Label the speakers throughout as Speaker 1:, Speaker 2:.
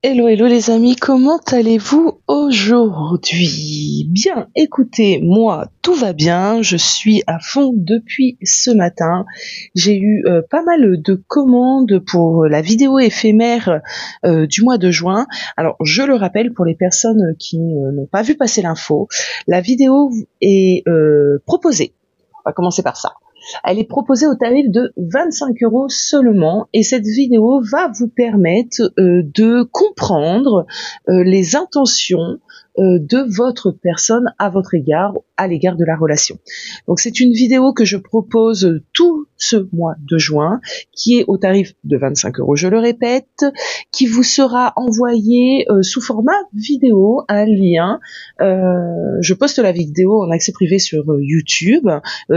Speaker 1: Hello, hello les amis, comment allez-vous aujourd'hui? Bien, écoutez, moi, tout va bien, je suis à fond depuis ce matin. J'ai eu pas mal de commandes pour la vidéo éphémère du mois de juin. Alors, je le rappelle pour les personnes qui n'ont pas vu passer l'info, la vidéo est proposée. On va commencer par ça. Elle est proposée au tarif de 25 € seulement et cette vidéo va vous permettre de comprendre les intentions de votre personne à votre égard, à l'égard de la relation. Donc c'est une vidéo que je propose tout ce mois de juin, qui est au tarif de 25 €, je le répète, qui vous sera envoyée sous format vidéo, un lien. Je poste la vidéo en accès privé sur YouTube.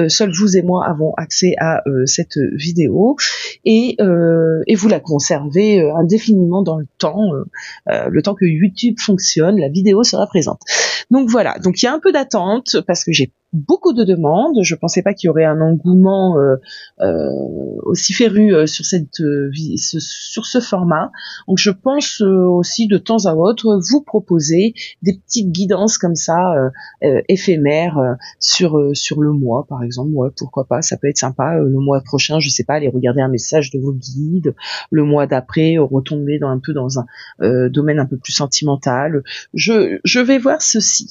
Speaker 1: Seuls vous et moi avons accès à cette vidéo et vous la conservez indéfiniment dans le temps que YouTube fonctionne, la vidéo sera présente. Donc voilà, donc il y a un peu d'attente parce que j'ai beaucoup de demandes. Je pensais pas qu'il y aurait un engouement aussi féru sur sur ce format. Donc je pense aussi de temps à autre vous proposer des petites guidances comme ça éphémères sur le mois par exemple. Ouais, pourquoi pas, ça peut être sympa. Le mois prochain, je sais pas, aller regarder un message de vos guides. Le mois d'après, retomber dans un domaine un peu plus sentimental. Je vais voir ceci.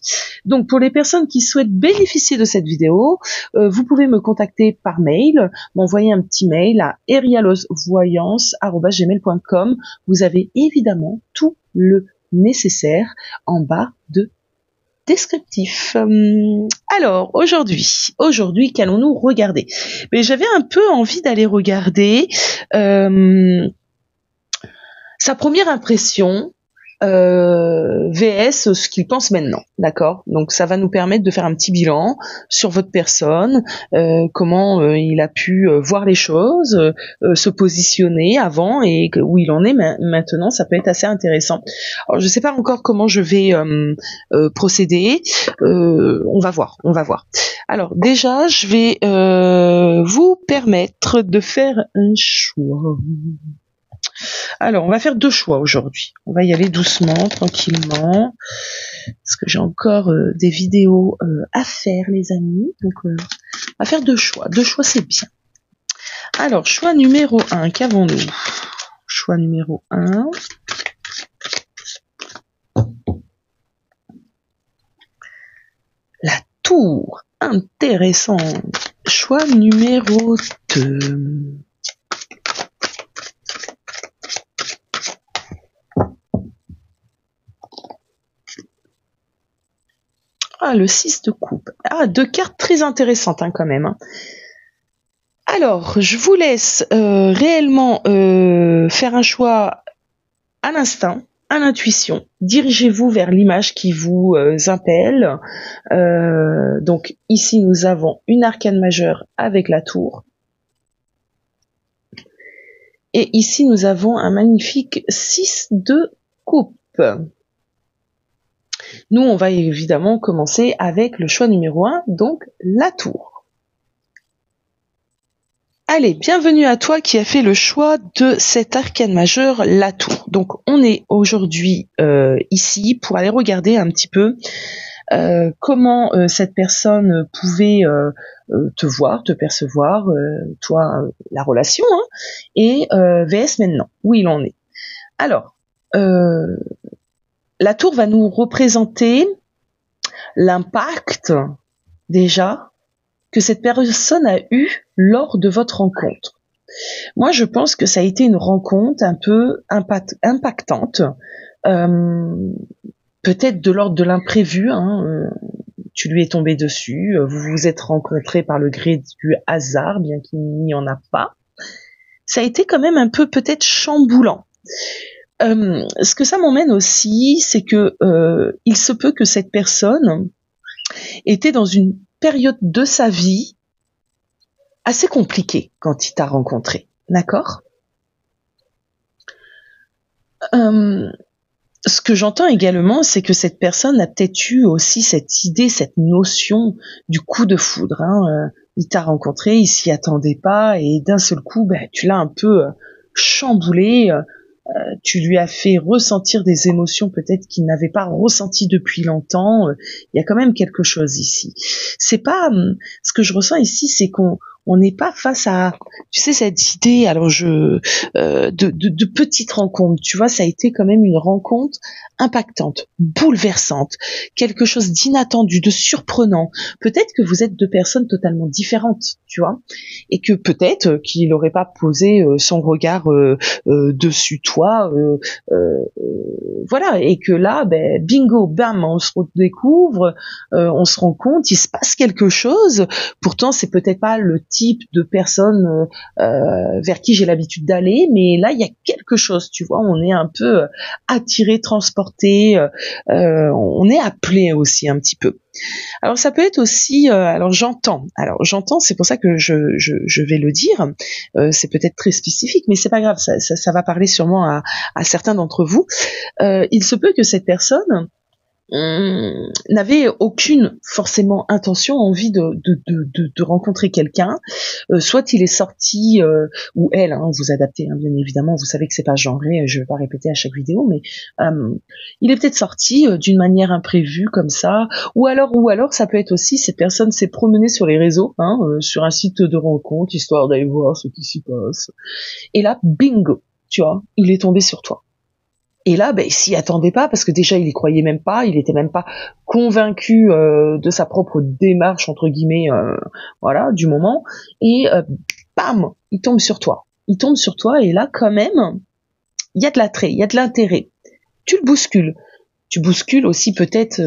Speaker 1: Donc pour les personnes qui souhaitent bénéficier de cette vidéo, vous pouvez me contacter par mail, m'envoyer un petit mail à erialosvoyance@gmail.com. Vous avez évidemment tout le nécessaire en barre de descriptif. Alors aujourd'hui, qu'allons-nous regarder? Mais j'avais un peu envie d'aller regarder sa première impression VS ce qu'il pense maintenant, d'accord? Donc ça va nous permettre de faire un petit bilan sur votre personne, comment il a pu voir les choses, se positionner avant et où il en est maintenant. Ça peut être assez intéressant. Alors je sais pas encore comment je vais procéder. On va voir. Alors déjà, je vais vous permettre de faire un choix. Alors, on va faire 2 choix aujourd'hui. On va y aller doucement, tranquillement, parce que j'ai encore des vidéos à faire, les amis. Donc, on va faire 2 choix. 2 choix, c'est bien. Alors, choix numéro 1, qu'avons-nous? Choix numéro 1. La tour, intéressant. Choix numéro 2. Ah, le 6 de coupe. Ah, 2 cartes très intéressantes quand même. Alors, je vous laisse réellement faire un choix à l'instinct, à l'intuition. Dirigez-vous vers l'image qui vous impelle. Donc ici, nous avons une arcane majeure avec la tour. Et ici, nous avons un magnifique 6 de coupe. Nous, on va évidemment commencer avec le choix numéro 1, donc la tour. Allez, bienvenue à toi qui as fait le choix de cette arcane majeure, la tour. Donc, on est aujourd'hui ici pour aller regarder un petit peu comment cette personne pouvait te voir, te percevoir, toi, la relation, hein, et VS maintenant, où il en est. Alors, la tour va nous représenter l'impact, déjà, que cette personne a eu lors de votre rencontre. Moi, je pense que ça a été une rencontre un peu impactante, peut-être de l'ordre de l'imprévu, hein, tu lui es tombé dessus, vous vous êtes rencontrés par le gré du hasard, bien qu'il n'y en a pas. Ça a été quand même un peu peut-être chamboulant. Ce que ça m'emmène aussi, c'est que il se peut que cette personne était dans une période de sa vie assez compliquée quand il t'a rencontré, d'accord? Ce que j'entends également, c'est que cette personne a peut-être eu aussi cette idée, cette notion du coup de foudre. Hein. Il t'a rencontré, il s'y attendait pas, et d'un seul coup, tu l'as un peu chamboulé. tu lui as fait ressentir des émotions peut-être qu'il n'avait pas ressenties depuis longtemps. Il y a quand même quelque chose ici. C'est pas ce que je ressens ici, c'est qu'on n'est pas face à, tu sais, cette idée. Alors de petites rencontres. Tu vois, ça a été quand même une rencontre impactante, bouleversante, quelque chose d'inattendu, de surprenant. Peut-être que vous êtes deux personnes totalement différentes, tu vois, et que peut-être qu'il n'aurait pas posé son regard dessus toi, voilà, et que là, ben, bingo, bam, on se redécouvre, on se rend compte, il se passe quelque chose. Pourtant, c'est peut-être pas le type de personne vers qui j'ai l'habitude d'aller, mais là, il y a quelque chose, tu vois, on est un peu attiré, transporté, on est appelé aussi un petit peu. Alors ça peut être aussi, alors j'entends, c'est pour ça que je vais le dire, c'est peut-être très spécifique, mais c'est pas grave, ça va parler sûrement à certains d'entre vous. Il se peut que cette personne n'avait aucune forcément intention, envie de rencontrer quelqu'un. Soit il est sorti, ou elle, vous adaptez, bien évidemment, vous savez que c'est pas genré, je vais pas répéter à chaque vidéo, mais il est peut-être sorti d'une manière imprévue comme ça, ou alors ça peut être aussi cette personne s'est promenée sur les réseaux, sur un site de rencontre, histoire d'aller voir ce qui s'y passe. Et là, bingo, tu vois, il est tombé sur toi. Et là, ben, il s'y attendait pas parce que déjà il y croyait même pas, il était même pas convaincu de sa propre démarche entre guillemets, voilà, du moment. Et bam, il tombe sur toi. Il tombe sur toi et là quand même, il y a de l'attrait, il y a de l'intérêt. Tu le bouscules. Tu bouscules aussi peut-être.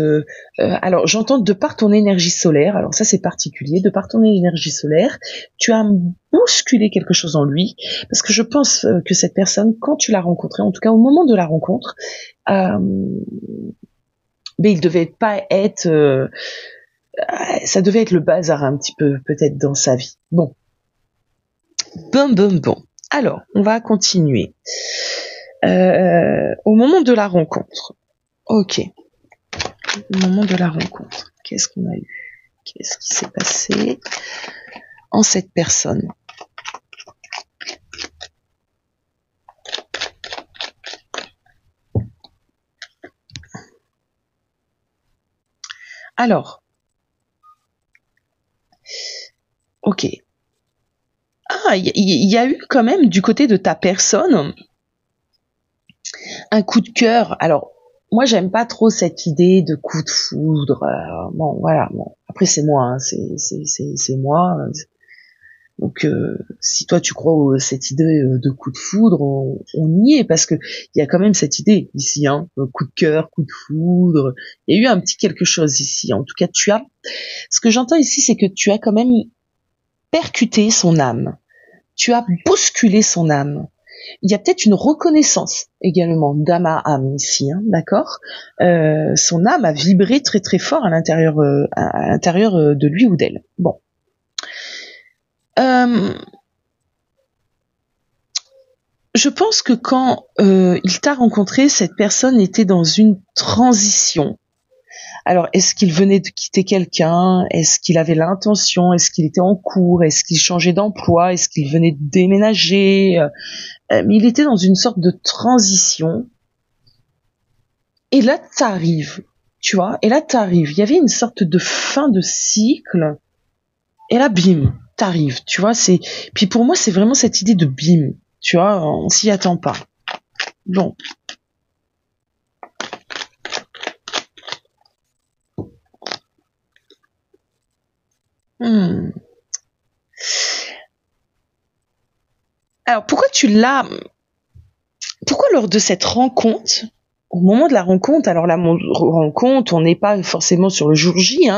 Speaker 1: Alors j'entends de par ton énergie solaire. Alors ça c'est particulier. De par ton énergie solaire, tu as bousculé quelque chose en lui parce que je pense que cette personne, quand tu l'as rencontrée, en tout cas au moment de la rencontre, mais il devait pas être. Ça devait être le bazar un petit peu peut-être dans sa vie. Bon. Bon. Alors on va continuer. Au moment de la rencontre. Ok. Au moment de la rencontre, qu'est-ce qu'on a eu? Qu'est-ce qui s'est passé en cette personne? Alors, ok. Ah, il y a eu quand même du côté de ta personne un coup de cœur. Alors, moi, j'aime pas trop cette idée de coup de foudre. Bon, voilà. Bon. Après, c'est moi. C'est moi. Donc, si toi tu crois cette idée de coup de foudre, on y est parce que il y a quand même cette idée ici, coup de cœur, coup de foudre. Il y a eu un petit quelque chose ici. En tout cas, ce que j'entends ici, c'est que tu as quand même percuté son âme. Tu as bousculé son âme. Il y a peut-être une reconnaissance également d'âme à âme ici, d'accord. Son âme a vibré très très fort à l'intérieur de lui ou d'elle. Bon. Je pense que quand il t'a rencontré, cette personne était dans une transition. Alors, est-ce qu'il venait de quitter quelqu'un? Est-ce qu'il avait l'intention? Est-ce qu'il était en cours? Est-ce qu'il changeait d'emploi? Est-ce qu'il venait de déménager? Mais il était dans une sorte de transition. Et là, t'arrives, tu vois. Et là, t'arrives. Il y avait une sorte de fin de cycle. Et là, bim, t'arrives, tu vois. Puis pour moi, c'est vraiment cette idée de bim. Tu vois, on s'y attend pas. Bon. Alors, pourquoi lors de cette rencontre, au moment de la rencontre, alors la rencontre, on n'est pas forcément sur le jour J,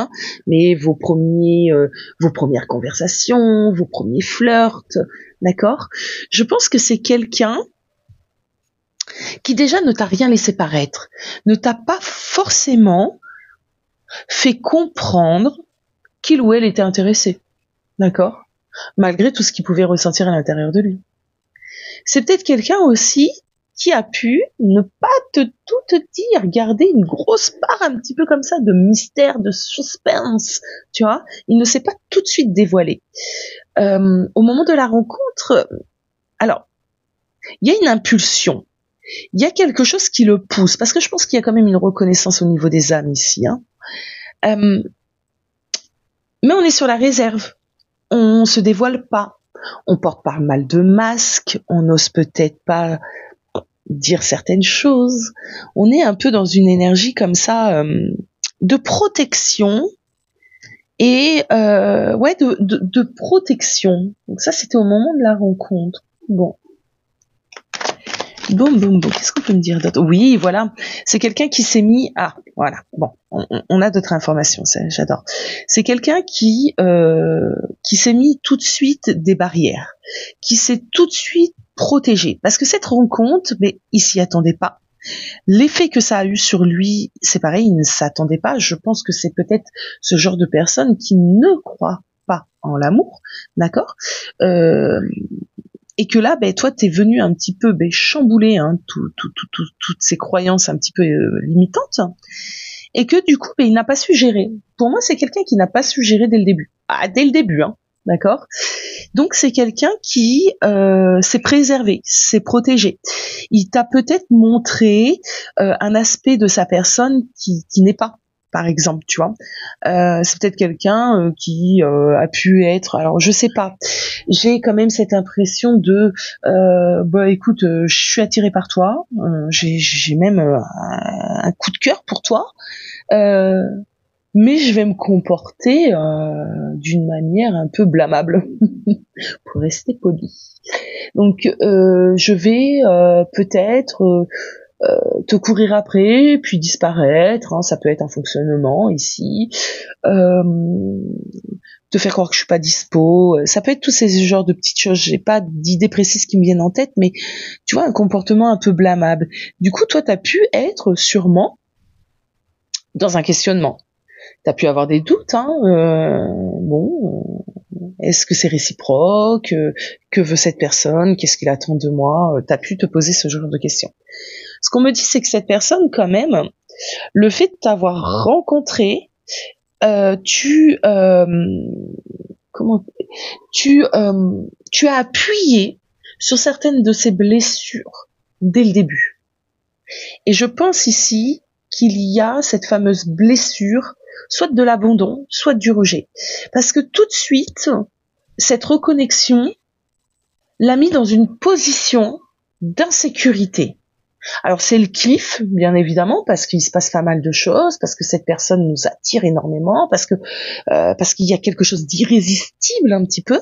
Speaker 1: mais vos premières conversations, vos premiers flirts, d'accord? Je pense que c'est quelqu'un qui déjà ne t'a rien laissé paraître, ne t'a pas forcément fait comprendre qu'il ou elle était intéressé, d'accord? Malgré tout ce qu'il pouvait ressentir à l'intérieur de lui. C'est peut-être quelqu'un aussi qui a pu ne pas tout te dire, garder une grosse part un petit peu comme ça de mystère, de suspense, tu vois. Il ne s'est pas tout de suite dévoilé. Au moment de la rencontre, alors, il y a une impulsion. il y a quelque chose qui le pousse, parce que je pense qu'il y a quand même une reconnaissance au niveau des âmes ici, hein. Mais on est sur la réserve, on se dévoile pas, on porte pas mal de masques, on n'ose peut-être pas dire certaines choses, on est un peu dans une énergie comme ça de protection et de protection. Donc ça c'était au moment de la rencontre. Bon, qu'est-ce qu'on peut me dire d'autre? Oui, voilà, c'est quelqu'un qui s'est mis... Ah, voilà, bon, on a d'autres informations, j'adore. C'est quelqu'un qui s'est mis tout de suite des barrières, qui s'est tout de suite protégé, parce que cette rencontre, mais il s'y attendait pas. L'effet que ça a eu sur lui, c'est pareil, il ne s'attendait pas. Je pense que c'est peut-être ce genre de personne qui ne croit pas en l'amour, d'accord, et que là, toi, t'es venu un petit peu chambouler toutes ces croyances un petit peu limitantes, et que du coup, il n'a pas su gérer. Pour moi, c'est quelqu'un qui n'a pas su gérer dès le début. Ah, dès le début, hein, d'accord. Donc, c'est quelqu'un qui s'est préservé, s'est protégé. Il t'a peut-être montré un aspect de sa personne qui n'est pas. Par exemple, tu vois, c'est peut-être quelqu'un qui a pu être, alors je sais pas, j'ai quand même cette impression de, écoute, je suis attirée par toi, j'ai même un coup de cœur pour toi, mais je vais me comporter d'une manière un peu blâmable, pour rester poli. Donc, je vais peut-être te courir après, puis disparaître, hein, ça peut être un fonctionnement ici, te faire croire que je suis pas dispo, ça peut être tous ces genres de petites choses, j'ai pas d'idées précises qui me viennent en tête, mais tu vois, un comportement un peu blâmable. Du coup, toi, t'as pu être sûrement dans un questionnement. T'as pu avoir des doutes, hein, est-ce que c'est réciproque, que veut cette personne, qu'est-ce qu'il attend de moi, t'as pu te poser ce genre de questions. Ce qu'on me dit, c'est que cette personne, quand même, le fait de t'avoir rencontré, tu as appuyé sur certaines de ses blessures dès le début. Et je pense ici qu'il y a cette fameuse blessure, soit de l'abandon, soit du rejet. Parce que tout de suite, cette reconnexion l'a mis dans une position d'insécurité. Alors c'est le kiff, bien évidemment, parce qu'il se passe pas mal de choses, parce que cette personne nous attire énormément, parce qu'il y a quelque chose d'irrésistible un petit peu.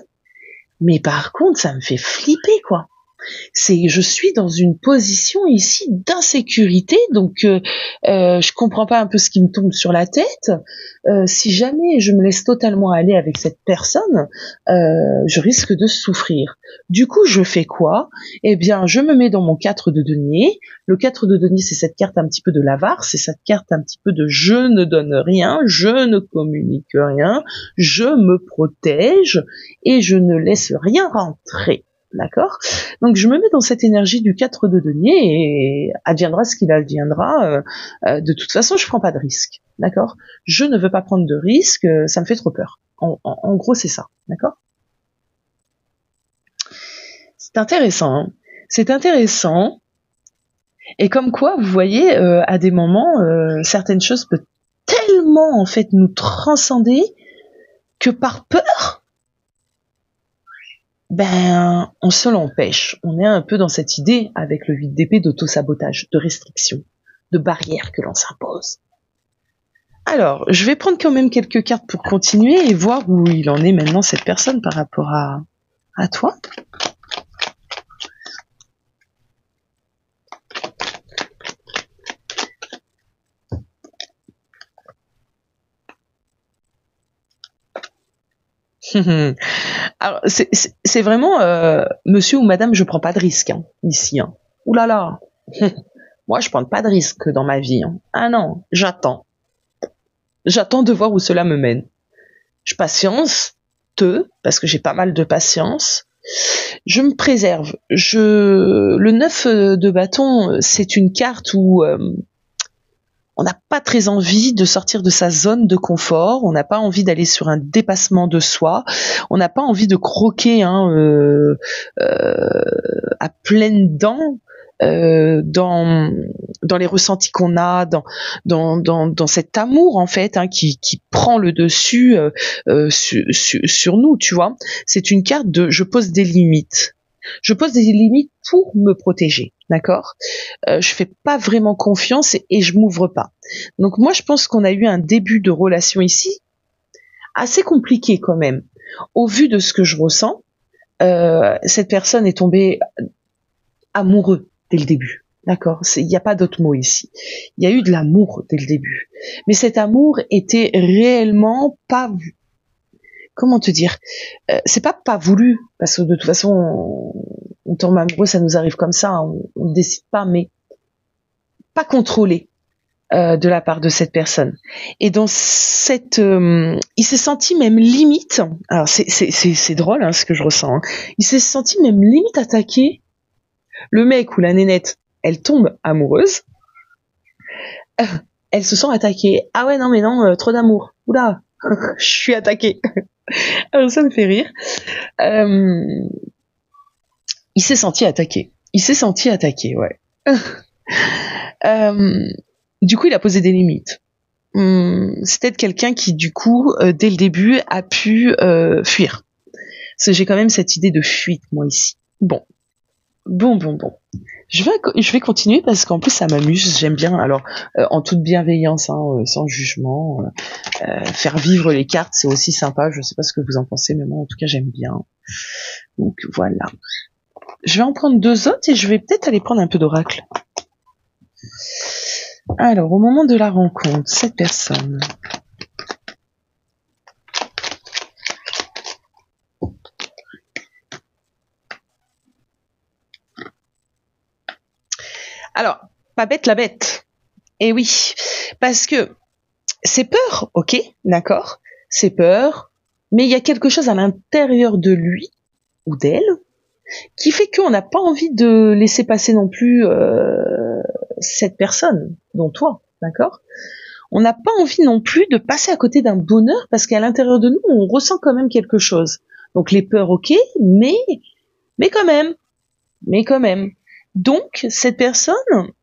Speaker 1: Mais par contre, ça me fait flipper, quoi. Je suis dans une position ici d'insécurité, donc je comprends pas un peu ce qui me tombe sur la tête. Si jamais je me laisse totalement aller avec cette personne, je risque de souffrir. Du coup, je fais quoi? Eh bien, je me mets dans mon 4 de denier. Le 4 de denier, c'est cette carte un petit peu de l'avare, c'est cette carte un petit peu de je ne donne rien, je ne communique rien, je me protège et je ne laisse rien rentrer. D'accord? Donc je me mets dans cette énergie du 4 de denier et adviendra ce qu'il adviendra. De toute façon, je prends pas de risque. D'accord? Je ne veux pas prendre de risque, ça me fait trop peur. En gros, c'est ça. D'accord? C'est intéressant. Hein, c'est intéressant. Et comme quoi, vous voyez, à des moments, certaines choses peuvent tellement en fait nous transcender que par peur, on se l'empêche. On est un peu dans cette idée, avec le 8 d'épée, d'auto-sabotage, de restriction, de barrière que l'on s'impose. Alors, je vais prendre quand même quelques cartes pour continuer et voir où il en est maintenant, cette personne, par rapport à toi. Alors, c'est vraiment monsieur ou madame, je prends pas de risque hein, ici. Hein. Ouh là là, moi je prends pas de risque dans ma vie. Hein. Ah non, j'attends de voir où cela me mène. Je patience, parce que j'ai pas mal de patience. Je me préserve. Le 9 de bâton, c'est une carte où on n'a pas très envie de sortir de sa zone de confort, on n'a pas envie d'aller sur un dépassement de soi, on n'a pas envie de croquer à pleines dents dans les ressentis qu'on a, dans cet amour en fait qui prend le dessus sur nous, tu vois. C'est une carte de je pose des limites. Je pose des limites pour me protéger, d'accord. Je fais pas vraiment confiance et je m'ouvre pas. Donc moi je pense qu'on a eu un début de relation ici assez compliqué quand même. Au vu de ce que je ressens, cette personne est tombée amoureux dès le début. D'accord, il n'y a pas d'autre mot ici. Il y a eu de l'amour dès le début. Mais cet amour était réellement pas, comment te dire, c'est pas voulu, parce que de toute façon, on tombe amoureux, ça nous arrive comme ça, on ne décide pas, mais pas contrôlé de la part de cette personne. Et dans cette, il s'est senti même limite, alors c'est drôle ce que je ressens, il s'est senti même limite attaqué. Le mec ou la nénette, elle tombe amoureuse, elle se sent attaquée. Ah ouais, non, mais non, trop d'amour. Oula, je suis attaquée. Alors ça me fait rire. Il s'est senti attaqué. Ouais. Du coup, il a posé des limites. C'est peut-être quelqu'un qui, du coup, dès le début, a pu fuir. Parce que j'ai quand même cette idée de fuite, moi, ici. Bon. Je vais continuer parce qu'en plus ça m'amuse, j'aime bien. Alors en toute bienveillance, sans jugement, faire vivre les cartes, c'est aussi sympa. Je sais pas ce que vous en pensez, mais moi en tout cas j'aime bien. Donc voilà. Je vais en prendre 2 autres et je vais peut-être aller prendre un peu d'oracle. Alors au moment de la rencontre, cette personne. Alors, pas bête la bête. Eh oui, parce que c'est peur, ok, d'accord, c'est peur, mais il y a quelque chose à l'intérieur de lui ou d'elle qui fait qu'on n'a pas envie de laisser passer non plus cette personne, dont toi, d'accord. On n'a pas envie non plus de passer à côté d'un bonheur parce qu'à l'intérieur de nous, on ressent quand même quelque chose. Donc les peurs, ok, mais quand même. Donc cette personne,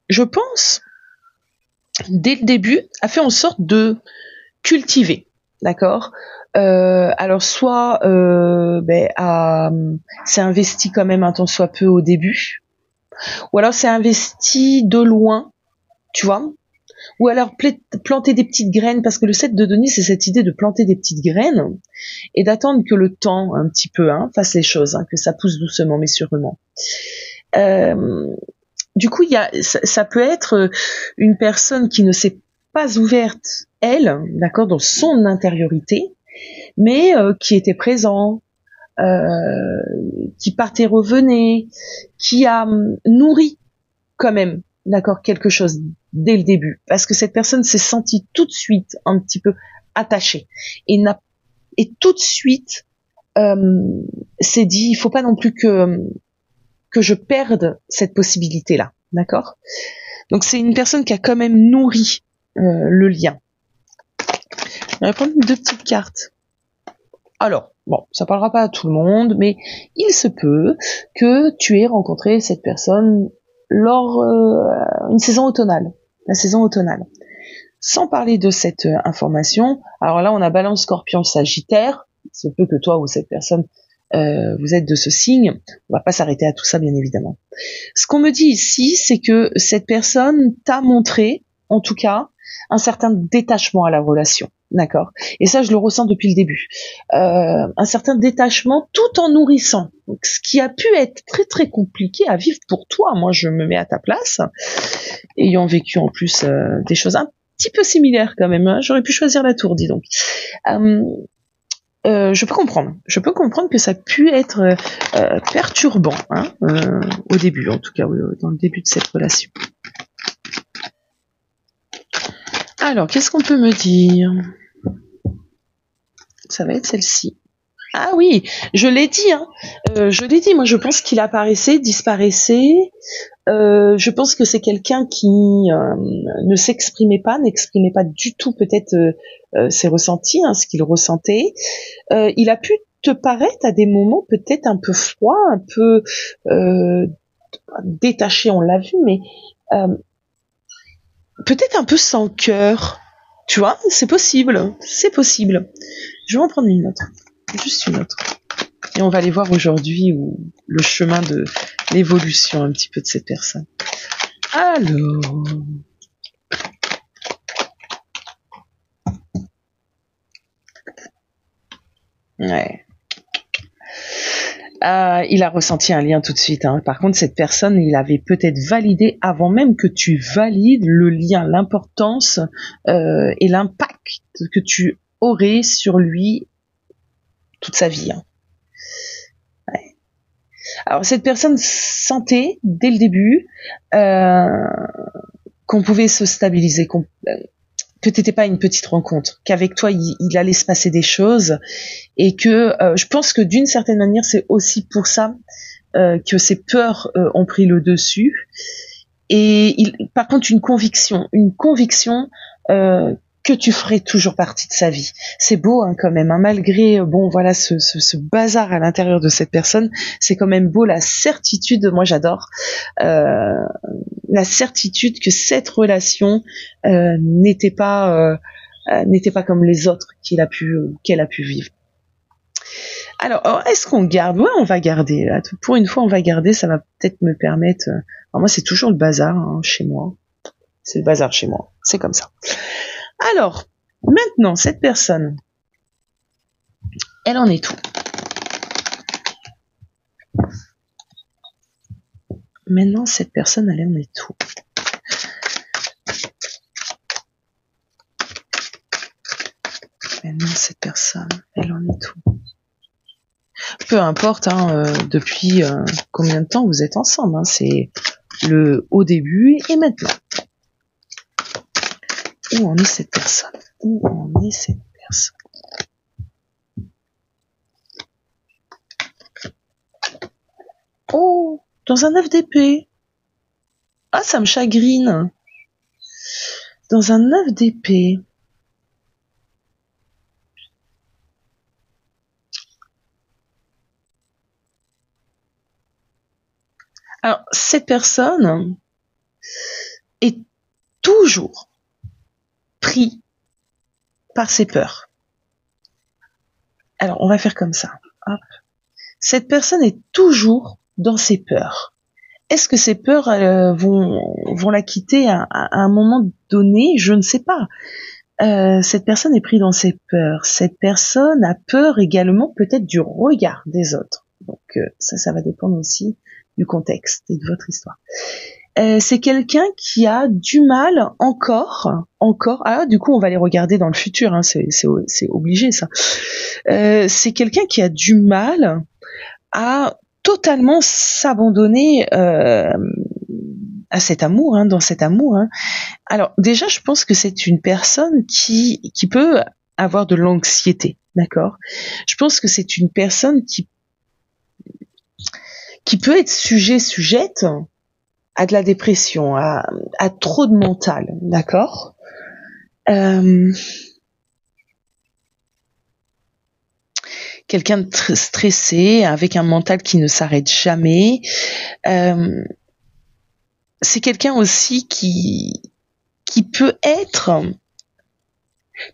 Speaker 1: je pense, dès le début, a fait en sorte de cultiver, d'accord. Alors soit c'est investi quand même un tant soit peu au début, ou alors c'est investi de loin, tu vois, ou alors planter des petites graines, parce que le 7 de denier, c'est cette idée de planter des petites graines et d'attendre que le temps un petit peu fasse les choses, que ça pousse doucement mais sûrement. Du coup, ça peut être une personne qui ne s'est pas ouverte, elle, d'accord, dans son intériorité, mais qui était présent, qui partait, revenait, qui a nourri quand même, d'accord, quelque chose dès le début, parce que cette personne s'est sentie tout de suite un petit peu attachée et tout de suite s'est dit, il faut pas non plus que je perde cette possibilité-là, d'accord. Donc c'est une personne qui a quand même nourri le lien. On va prendre 2 petites cartes. Alors, bon, ça parlera pas à tout le monde, mais il se peut que tu aies rencontré cette personne lors une saison automnale, la saison automnale. Sans parler de cette information, alors là on a Balance, Scorpion, Sagittaire. Il se peut que toi ou cette personne vous êtes de ce signe. On va pas s'arrêter à tout ça, bien évidemment. Ce qu'on me dit ici, c'est que cette personne t'a montré, en tout cas, un certain détachement à la relation. D'accord. Et ça, je le ressens depuis le début. Un certain détachement tout en nourrissant. Donc, ce qui a pu être très très compliqué à vivre pour toi. Moi, je me mets à ta place, ayant vécu en plus des choses un petit peu similaires quand même. J'aurais pu choisir la tour, dis donc. Je peux comprendre que ça a pu être perturbant au début, en tout cas dans le début de cette relation. Alors, qu'est-ce qu'on peut me dire? Ça va être celle-ci. Ah oui, je l'ai dit, moi je pense qu'il apparaissait, disparaissait. Je pense que c'est quelqu'un qui n'exprimait pas du tout peut-être ses ressentis, ce qu'il ressentait. Il a pu te paraître à des moments peut-être un peu froid, un peu détaché, on l'a vu, mais peut-être un peu sans cœur. Tu vois, c'est possible, c'est possible. Je vais en prendre une autre, juste une autre. Et on va aller voir aujourd'hui le chemin de l'évolution un petit peu de cette personne. Alors... Ouais. Il a ressenti un lien tout de suite. Hein. Par contre, cette personne, il avait peut-être validé avant même que tu valides le lien, l'importance et l'impact que tu aurais sur lui toute sa vie. Hein. Ouais. Alors, cette personne sentait dès le début qu'on pouvait se stabiliser, que t'étais pas une petite rencontre, qu'avec toi il allait se passer des choses, et que je pense que d'une certaine manière c'est aussi pour ça que ces peurs ont pris le dessus, et par contre une conviction que tu ferais toujours partie de sa vie. C'est beau hein, quand même, hein, malgré bon voilà ce bazar à l'intérieur de cette personne, c'est quand même beau la certitude, moi j'adore la certitude que cette relation n'était pas comme les autres qu'elle a pu vivre. Alors, est-ce qu'on garde? Ouais, on va garder. Là. Pour une fois, on va garder. Ça va peut-être me permettre. Alors moi, c'est toujours le bazar hein, chez moi. C'est le bazar chez moi. C'est comme ça. Alors, maintenant, cette personne, elle en est où? Maintenant, cette personne, elle en est où? Maintenant, cette personne, elle en est où? Peu importe, hein, depuis combien de temps vous êtes ensemble. Hein, c'est le au début et maintenant. Où en est cette personne? Où en est cette personne? Oh, dans un 9 d'épée. Ah, ça me chagrine. Dans un 9 d'épée. Alors, cette personne est toujours pris par ses peurs. Alors, on va faire comme ça. Hop. Cette personne est toujours dans ses peurs. Est-ce que ces peurs vont la quitter à un moment donné? Je ne sais pas. Cette personne est prise dans ses peurs. Cette personne a peur également peut-être du regard des autres. Donc ça va dépendre aussi du contexte et de votre histoire. C'est quelqu'un qui a du mal encore. Ah, du coup, on va les regarder dans le futur. Hein, c'est obligé ça. C'est quelqu'un qui a du mal à totalement s'abandonner à cet amour, hein, dans cet amour. Hein. Alors déjà, je pense que c'est une personne qui peut avoir de l'anxiété, d'accord. Je pense que c'est une personne qui peut être sujette à de la dépression, à trop de mental, d'accord. Quelqu'un de stressé, avec un mental qui ne s'arrête jamais. C'est quelqu'un aussi qui peut être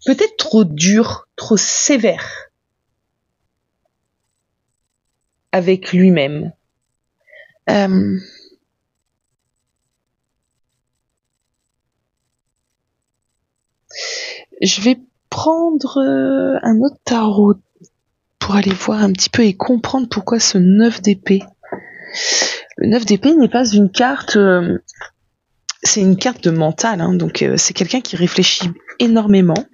Speaker 1: peut-être trop dur, trop sévère avec lui-même. Je vais prendre un autre tarot pour aller voir un petit peu et comprendre pourquoi ce 9 d'épée. Le 9 d'épée n'est pas une carte, c'est une carte de mental, hein, donc c'est quelqu'un qui réfléchit énormément,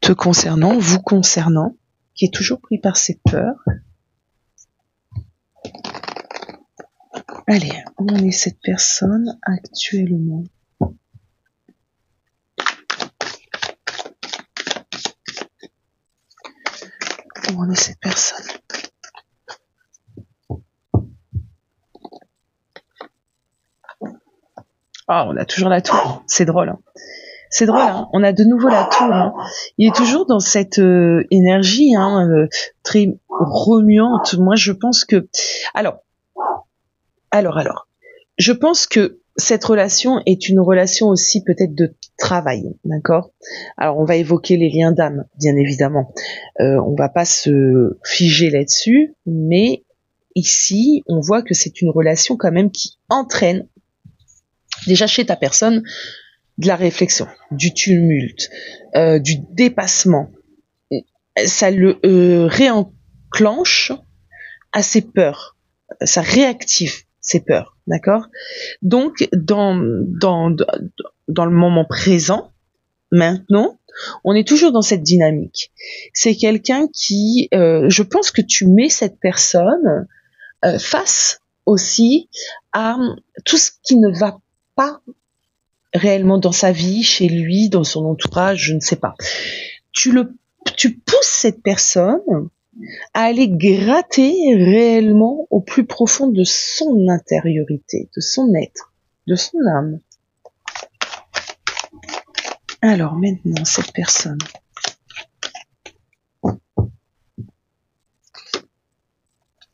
Speaker 1: te concernant, vous concernant, qui est toujours pris par ses peurs. Allez, où en est cette personne actuellement? Où en est cette personne? Ah, on a toujours la tour. C'est drôle. Hein. C'est drôle. Hein. On a de nouveau la tour. Hein. Il est toujours dans cette énergie très remuante. Moi, je pense que... Alors, Alors, je pense que cette relation est une relation aussi peut-être de travail, d'accord? Alors on va évoquer les liens d'âme, bien évidemment. On va pas se figer là-dessus, mais ici on voit que c'est une relation quand même qui entraîne déjà chez ta personne de la réflexion, du tumulte, du dépassement. Ça le réenclenche à ses peurs, ça réactive ses peurs, d'accord? Donc dans le moment présent, maintenant, on est toujours dans cette dynamique. C'est quelqu'un qui, je pense que tu mets cette personne face aussi à tout ce qui ne va pas réellement dans sa vie, chez lui, dans son entourage, je ne sais pas. Tu pousses cette personne à aller gratter réellement au plus profond de son intériorité, de son être, de son âme. Alors maintenant, cette personne.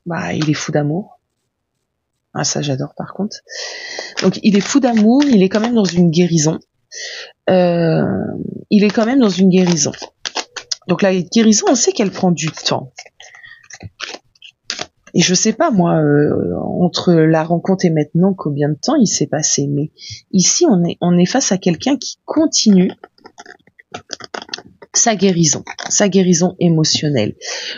Speaker 1: Bah, il est fou d'amour. Ah, ça j'adore par contre. Donc il est fou d'amour, il est quand même dans une guérison. Il est quand même dans une guérison. Donc la guérison, on sait qu'elle prend du temps. Et je sais pas moi, entre la rencontre et maintenant, combien de temps il s'est passé. Mais ici, on est face à quelqu'un qui continue sa guérison émotionnelle.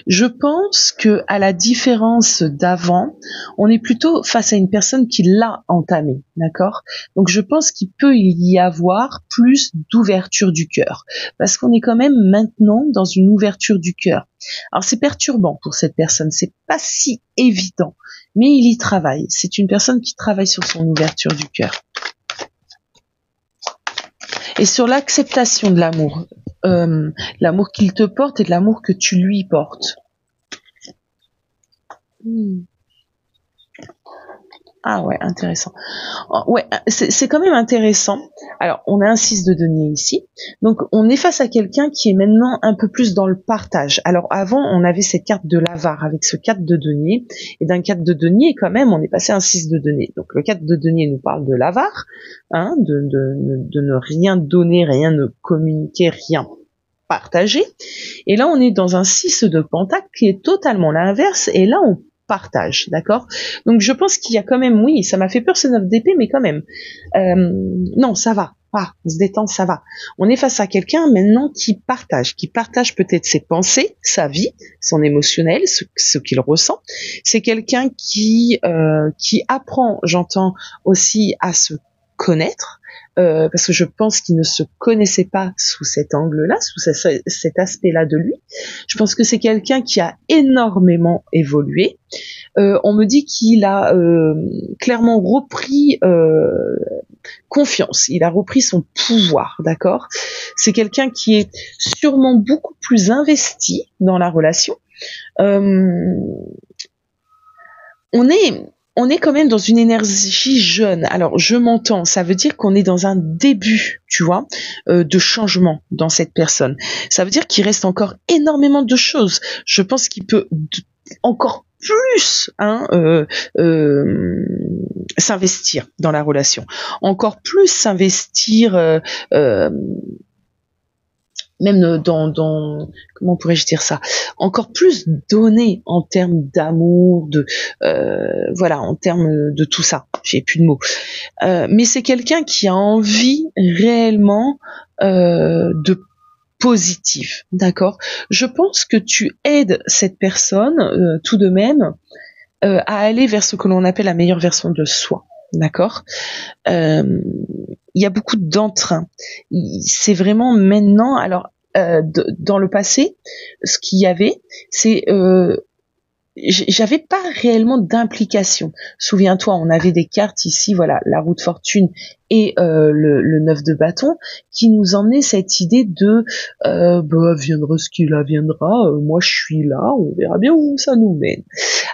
Speaker 1: Je pense que à la différence d'avant, on est plutôt face à une personne qui l'a entamé, d'accord? Donc je pense qu'il peut y avoir plus d'ouverture du cœur, parce qu'on est quand même maintenant dans une ouverture du cœur. Alors c'est perturbant pour cette personne, c'est pas si évident, mais il y travaille. C'est une personne qui travaille sur son ouverture du cœur. Et sur l'acceptation de l'amour, l'amour qu'il te porte et de l'amour que tu lui portes. Ah ouais, intéressant. Ouais, c'est quand même intéressant. Alors, on a un 6 de denier ici. Donc, on est face à quelqu'un qui est maintenant un peu plus dans le partage. Alors, avant, on avait cette carte de l'avare avec ce 4 de denier. Et d'un 4 de denier, quand même, on est passé à un 6 de denier. Donc, le 4 de denier nous parle de l'avare, hein, de ne rien donner, rien ne communiquer, rien partager. Et là, on est dans un 6 de pentacle qui est totalement l'inverse. Et là, on partage, d'accord? Donc je pense qu'il y a quand même, oui, ça m'a fait peur ce 9 d'épée, mais quand même, non, ça va, on se détend, ça va. On est face à quelqu'un maintenant qui partage peut-être ses pensées, sa vie, son émotionnel, ce qu'il ressent. C'est quelqu'un qui apprend, j'entends aussi à se connaître, parce que je pense qu'il ne se connaissait pas sous cet angle-là, sous cet aspect-là de lui. Je pense que c'est quelqu'un qui a énormément évolué. On me dit qu'il a clairement repris confiance, il a repris son pouvoir, d'accord? C'est quelqu'un qui est sûrement beaucoup plus investi dans la relation. On est quand même dans une énergie jeune. Alors, je m'entends, ça veut dire qu'on est dans un début, tu vois, de changement dans cette personne. Ça veut dire qu'il reste encore énormément de choses. Je pense qu'il peut encore plus s'investir dans la relation, encore plus s'investir même dans comment pourrais-je dire ça, encore plus donner en termes d'amour, voilà, en termes de tout ça. J'ai plus de mots. Mais c'est quelqu'un qui a envie réellement de positif, d'accord? Je pense que tu aides cette personne tout de même à aller vers ce que l'on appelle la meilleure version de soi, d'accord? Il y a beaucoup d'entrain. C'est vraiment maintenant. Alors, dans le passé, ce qu'il y avait, c'est j'avais pas réellement d'implication. Souviens-toi, on avait des cartes ici, voilà, la roue de fortune et le 9 de bâton, qui nous emmenait cette idée de viendra ce qu'il adviendra, moi je suis là, on verra bien où ça nous mène.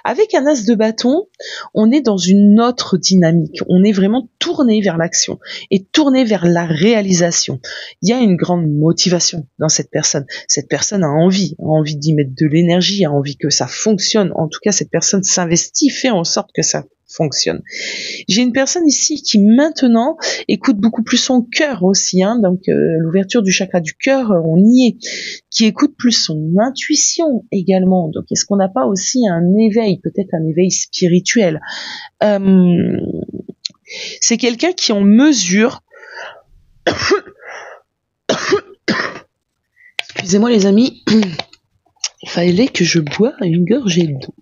Speaker 1: Avec un as de bâton, on est dans une autre dynamique, on est vraiment tourné vers l'action et tourné vers la réalisation. Il y a une grande motivation dans cette personne a envie d'y mettre de l'énergie, a envie que ça fonctionne. En tout cas, cette personne s'investit, fait en sorte que ça fonctionne. J'ai une personne ici qui maintenant écoute beaucoup plus son cœur aussi, hein, donc l'ouverture du chakra du cœur, on y est, qui écoute plus son intuition également. Donc est-ce qu'on n'a pas aussi un éveil, peut-être un éveil spirituel? C'est quelqu'un qui en mesure excusez-moi les amis, il fallait que je bois une gorgée d'eau.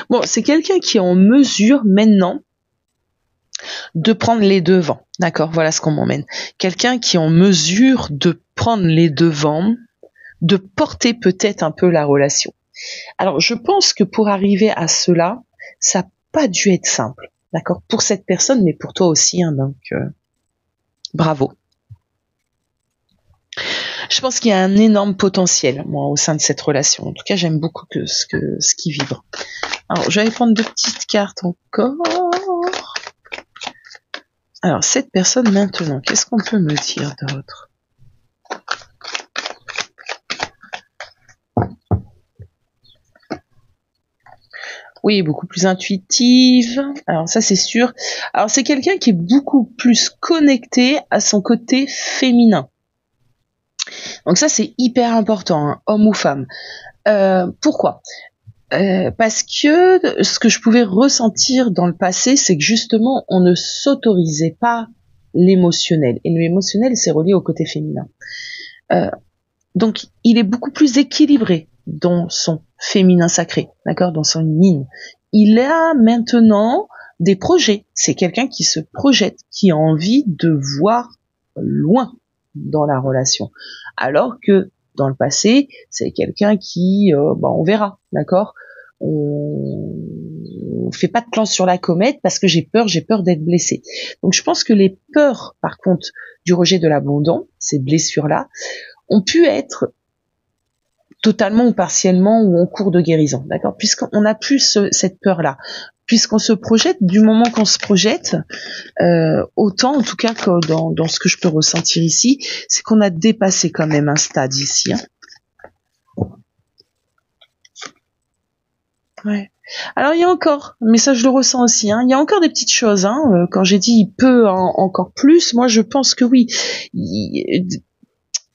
Speaker 1: Bon, c'est quelqu'un qui est en mesure maintenant de prendre les devants. D'accord, voilà ce qu'on m'emmène. Quelqu'un qui est en mesure de prendre les devants, de porter peut-être un peu la relation. Alors, je pense que pour arriver à cela, ça n'a pas dû être simple. D'accord, pour cette personne, mais pour toi aussi, hein, donc bravo. Je pense qu'il y a un énorme potentiel, moi, au sein de cette relation. En tout cas, j'aime beaucoup ce qui vibre. Alors, je vais prendre 2 petites cartes encore. Alors, cette personne maintenant, qu'est-ce qu'on peut me dire d'autre? Oui, beaucoup plus intuitive. Alors ça, c'est sûr. Alors, c'est quelqu'un qui est beaucoup plus connecté à son côté féminin. Donc ça, c'est hyper important, hein, homme ou femme. Pourquoi ? Parce que ce que je pouvais ressentir dans le passé, c'est que justement, on ne s'autorisait pas l'émotionnel. Et l'émotionnel, c'est relié au côté féminin. Donc, il est beaucoup plus équilibré dans son féminin sacré, d'accord, dans son yin. Il a maintenant des projets. C'est quelqu'un qui se projette, qui a envie de voir loin dans la relation. Alors que dans le passé, c'est quelqu'un qui, on verra, d'accord. On fait pas de plan sur la comète parce que j'ai peur d'être blessée. Donc je pense que les peurs, par contre, du rejet de l'abandon, ces blessures-là, ont pu être totalement ou partiellement ou en cours de guérison, d'accord, puisqu'on n'a plus cette peur-là, puisqu'on se projette, du moment qu'on se projette, autant en tout cas que dans ce que je peux ressentir ici, c'est qu'on a dépassé quand même un stade ici. Hein. Ouais. Alors il y a encore, mais ça je le ressens aussi, hein, il y a encore des petites choses. Hein, quand j'ai dit il peut encore plus, moi je pense que oui.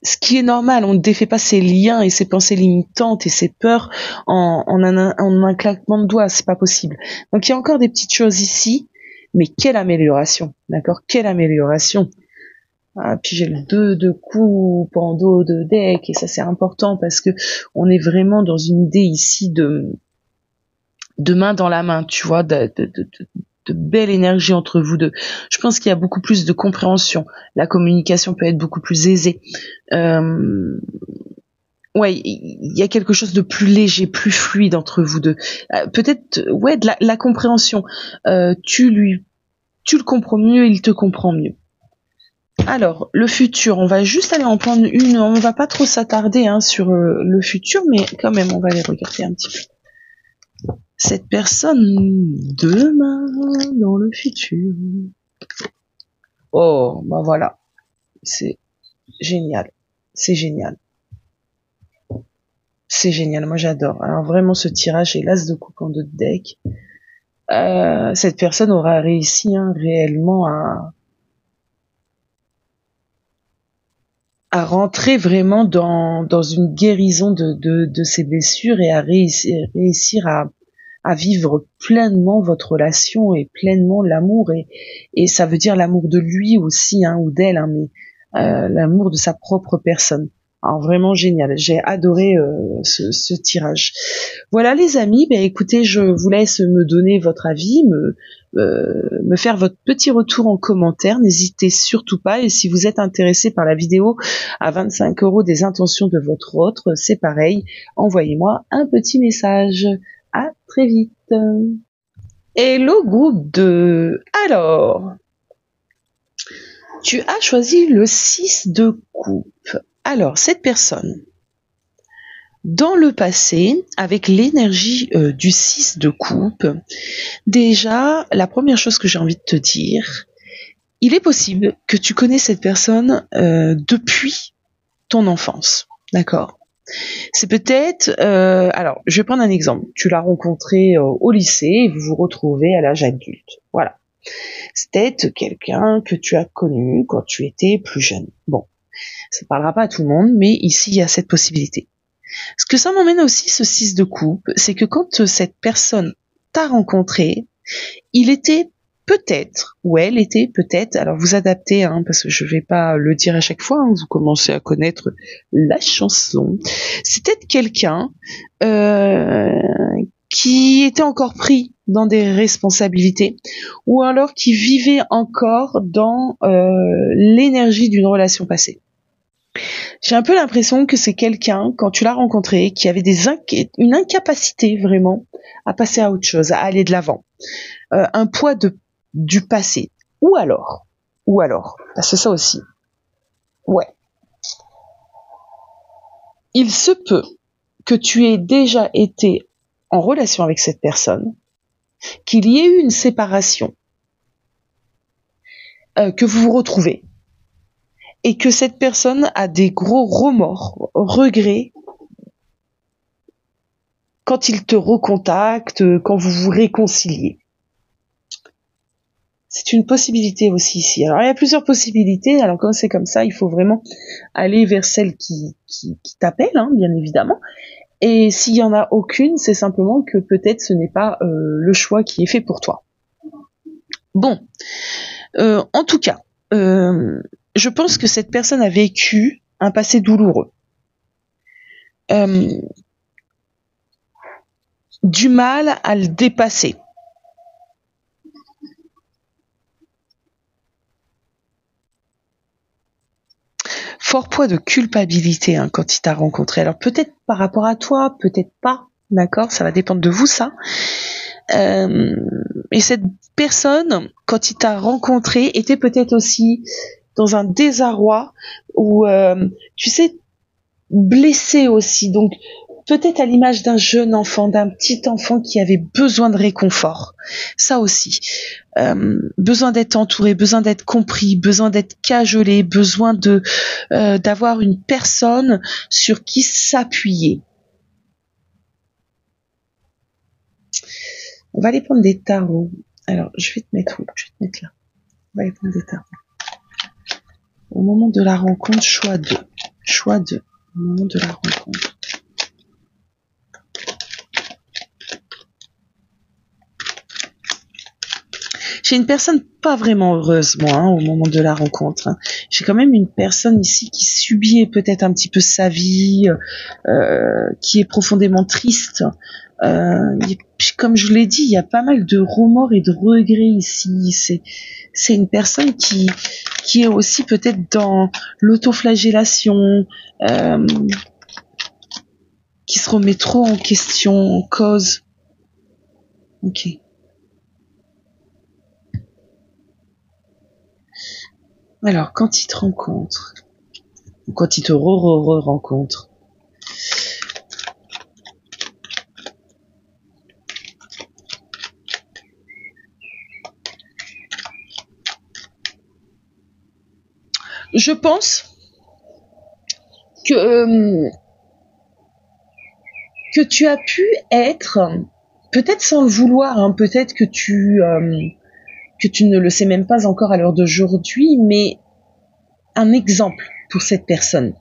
Speaker 1: Ce qui est normal, on ne défait pas ses liens et ses pensées limitantes et ses peurs en un claquement de doigts, c'est pas possible. Donc il y a encore des petites choses ici, mais quelle amélioration, d'accord, quelle amélioration. Ah, puis j'ai le 2 de coupe en dos de deck et ça c'est important parce que on est vraiment dans une idée ici de main dans la main, tu vois, de belle énergie entre vous deux. Je pense qu'il y a beaucoup plus de compréhension. La communication peut être beaucoup plus aisée. Ouais, il y a quelque chose de plus léger, plus fluide entre vous deux. Peut-être, ouais, de la compréhension. Tu le comprends mieux, il te comprend mieux. Alors, le futur, on va juste aller en prendre une. On va pas trop s'attarder sur le futur, mais quand même, on va aller regarder un petit peu. Cette personne demain dans le futur. Oh, bah voilà. C'est génial. C'est génial. C'est génial. Moi, j'adore. Alors, vraiment, ce tirage est l'as de coupe en 2 de deck. Cette personne aura réussi réellement à rentrer vraiment dans une guérison de ses blessures et à réussir à vivre pleinement votre relation et pleinement l'amour et ça veut dire l'amour de lui aussi ou d'elle mais l'amour de sa propre personne. Alors vraiment génial, j'ai adoré ce tirage. Voilà les amis, écoutez, je vous laisse me donner votre avis, me faire votre petit retour en commentaire, n'hésitez surtout pas, et si vous êtes intéressé par la vidéo à 25 € des intentions de votre autre, c'est pareil, envoyez-moi un petit message. À très vite. Hello groupe 2. Alors, tu as choisi le 6 de coupe. Alors, cette personne, dans le passé, avec l'énergie du 6 de coupe, déjà, la première chose que j'ai envie de te dire, il est possible que tu connais cette personne depuis ton enfance. D'accord ? C'est peut-être, alors je vais prendre un exemple. Tu l'as rencontré au lycée et vous vous retrouvez à l'âge adulte. Voilà. C'est peut-être quelqu'un que tu as connu quand tu étais plus jeune. Bon, ça ne parlera pas à tout le monde, mais ici il y a cette possibilité. Ce que ça m'emmène aussi, ce 6 de coupe, c'est que quand cette personne t'a rencontré, il était peut-être, ou elle était peut-être, alors vous adaptez, hein, parce que je vais pas le dire à chaque fois, hein, vous commencez à connaître la chanson. C'est peut-être quelqu'un qui était encore pris dans des responsabilités, ou alors qui vivait encore dans l'énergie d'une relation passée. J'ai un peu l'impression que c'est quelqu'un, quand tu l'as rencontré, qui avait une incapacité vraiment à passer à autre chose, à aller de l'avant. Un poids du passé. Ou alors, parce que ça aussi, ouais, il se peut que tu aies déjà été en relation avec cette personne, qu'il y ait eu une séparation, que vous vous retrouvez, et que cette personne a des gros remords, regrets, quand il te recontacte, quand vous vous réconciliez. C'est une possibilité aussi ici. Alors, il y a plusieurs possibilités. Alors, quand c'est comme ça, il faut vraiment aller vers celle qui t'appelle, hein, bien évidemment. Et s'il y en a aucune, c'est simplement que peut-être ce n'est pas le choix qui est fait pour toi. Bon. En tout cas, je pense que cette personne a vécu un passé douloureux. Du mal à le dépasser. Fort poids de culpabilité quand il t'a rencontré. Alors peut-être par rapport à toi, peut-être pas, d'accord, ça va dépendre de vous ça. Et cette personne, quand il t'a rencontré, était peut-être aussi dans un désarroi ou, tu sais, blessé aussi. Donc peut-être à l'image d'un jeune enfant, d'un petit enfant qui avait besoin de réconfort. Ça aussi. Besoin d'être entouré, besoin d'être compris, besoin d'être cajolé, besoin d'avoir une personne sur qui s'appuyer. On va aller prendre des tarots. Alors, je vais te mettre où? Je vais te mettre là. On va aller prendre des tarots. Au moment de la rencontre, choix 2. Choix 2. Au moment de la rencontre. J'ai une personne pas vraiment heureuse, moi, au moment de la rencontre. J'ai quand même une personne ici qui subit peut-être un petit peu sa vie, qui est profondément triste. Comme je l'ai dit, il y a pas mal de remords et de regrets ici. C'est une personne qui est aussi peut-être dans l'autoflagellation, qui se remet trop en question, en cause. Ok. Alors, quand il te rencontre, ou quand il te rencontre, je pense que tu as pu être, peut-être sans le vouloir, peut-être que tu ne le sais même pas encore à l'heure d'aujourd'hui, mais un exemple pour cette personne.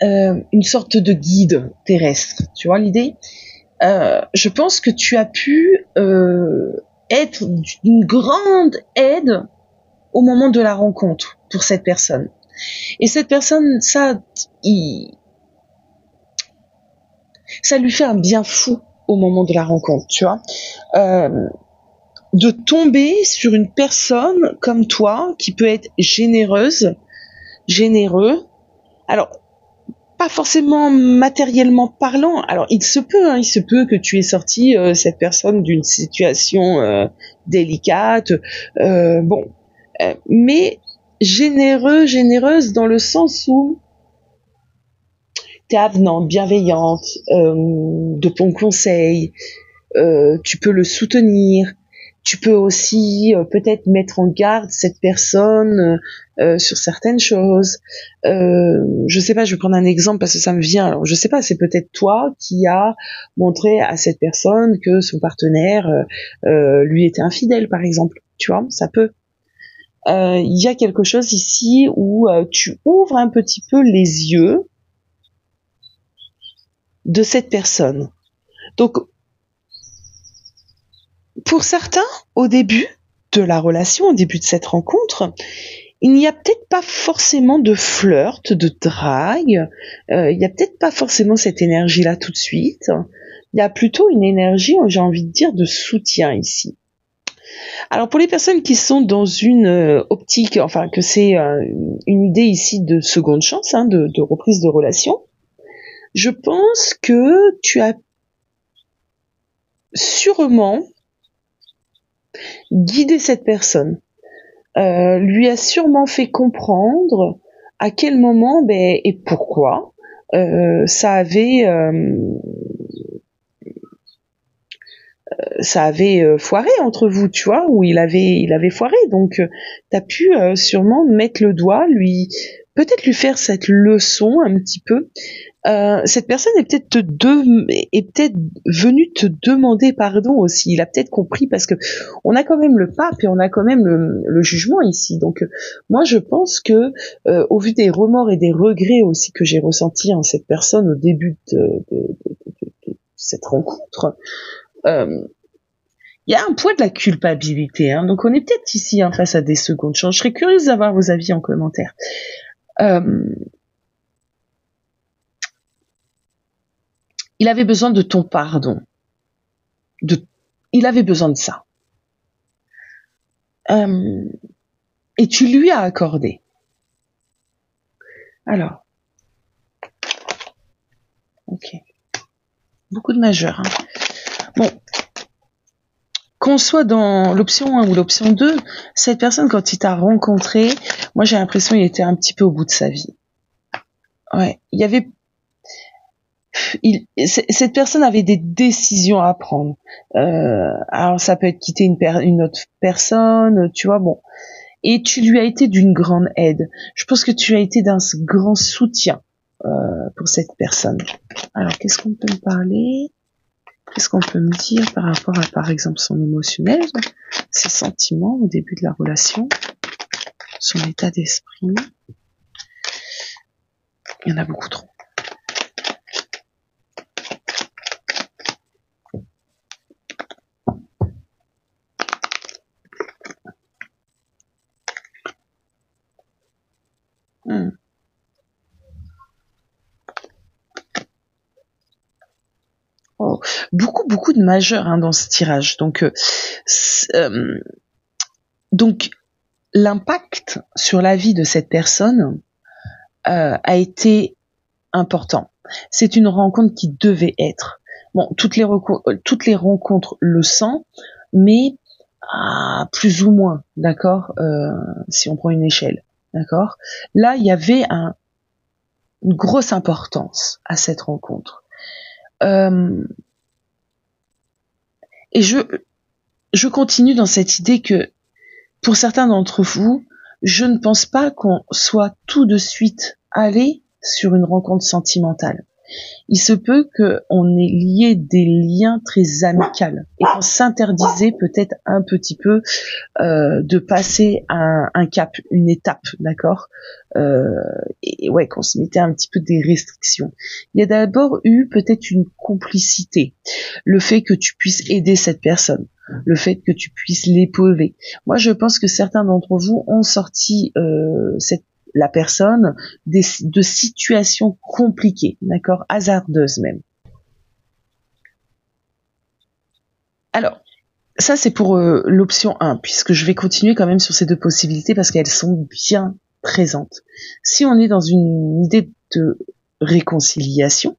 Speaker 1: Une sorte de guide terrestre, tu vois l'idée? Je pense que tu as pu être d'une grande aide au moment de la rencontre pour cette personne. Et cette personne, ça lui fait un bien fou au moment de la rencontre, tu vois. De tomber sur une personne comme toi qui peut être généreux. Alors, pas forcément matériellement parlant. Alors, il se peut que tu aies sorti cette personne d'une situation délicate. Mais généreuse dans le sens où t'es avenante, bienveillante, de bons conseils, tu peux le soutenir, Tu peux aussi peut-être mettre en garde cette personne sur certaines choses. Je sais pas, je vais prendre un exemple parce que ça me vient. Alors, je sais pas, c'est peut-être toi qui a montré à cette personne que son partenaire lui était infidèle, par exemple. Tu vois, ça peut. Il y a quelque chose ici où tu ouvres un petit peu les yeux de cette personne. Donc, pour certains, au début de la relation, au début de cette rencontre, il n'y a peut-être pas forcément de flirt, de drague, il n'y a peut-être pas forcément cette énergie-là tout de suite. Il y a plutôt une énergie, j'ai envie de dire, de soutien ici. Alors pour les personnes qui sont dans une optique, enfin que c'est une idée ici de seconde chance, de reprise de relation, je pense que tu as sûrement guidé cette personne, lui a sûrement fait comprendre à quel moment et pourquoi ça avait foiré entre vous, tu vois, où il avait foiré. Donc t'as pu sûrement mettre le doigt, peut-être lui faire cette leçon un petit peu. Cette personne est peut-être venue te demander pardon aussi. Il a peut-être compris parce que on a quand même le pape et on a quand même le jugement ici. Donc moi je pense que au vu des remords et des regrets aussi que j'ai ressentis en cette personne au début de cette rencontre, il y a un poids de la culpabilité. Donc on est peut-être ici face à des secondes chances. Je serais curieuse d'avoir vos avis en commentaire. Il avait besoin de ton pardon. Il avait besoin de ça. Et tu lui as accordé. Alors. Ok. Beaucoup de majeurs. Bon. Qu'on soit dans l'option 1 ou l'option 2, cette personne, quand il t'a rencontré, moi j'ai l'impression qu'il était un petit peu au bout de sa vie. Ouais. Cette personne avait des décisions à prendre. Alors ça peut être quitter une autre personne, tu vois, bon. Et tu lui as été d'une grande aide. Je pense que tu as été d'un grand soutien pour cette personne. Alors qu'est-ce qu'on peut me parler ? Qu'est-ce qu'on peut me dire par rapport à, par exemple, son émotionnel, ses sentiments au début de la relation, son état d'esprit ? Il y en a beaucoup trop. Oh, beaucoup de majeurs dans ce tirage. Donc l'impact sur la vie de cette personne a été important. C'est une rencontre qui devait être. Bon, toutes les rencontres le sont, mais plus ou moins, d'accord, si on prend une échelle, d'accord. Là, il y avait une grosse importance à cette rencontre. Et je continue dans cette idée que pour certains d'entre vous, je ne pense pas qu'on soit tout de suite allé sur une rencontre sentimentale. Il se peut qu'on ait lié des liens très amicaux et qu'on s'interdisait peut-être un petit peu de passer un cap, une étape, d'accord, et ouais, qu'on se mettait un petit peu des restrictions. Il y a d'abord eu peut-être une complicité, le fait que tu puisses aider cette personne, le fait que tu puisses l'épauler. Moi, je pense que certains d'entre vous ont sorti la personne de situations compliquées, d'accord, hasardeuses même. Alors, ça c'est pour l'option 1, puisque je vais continuer quand même sur ces deux possibilités parce qu'elles sont bien présentes. Si on est dans une idée de réconciliation,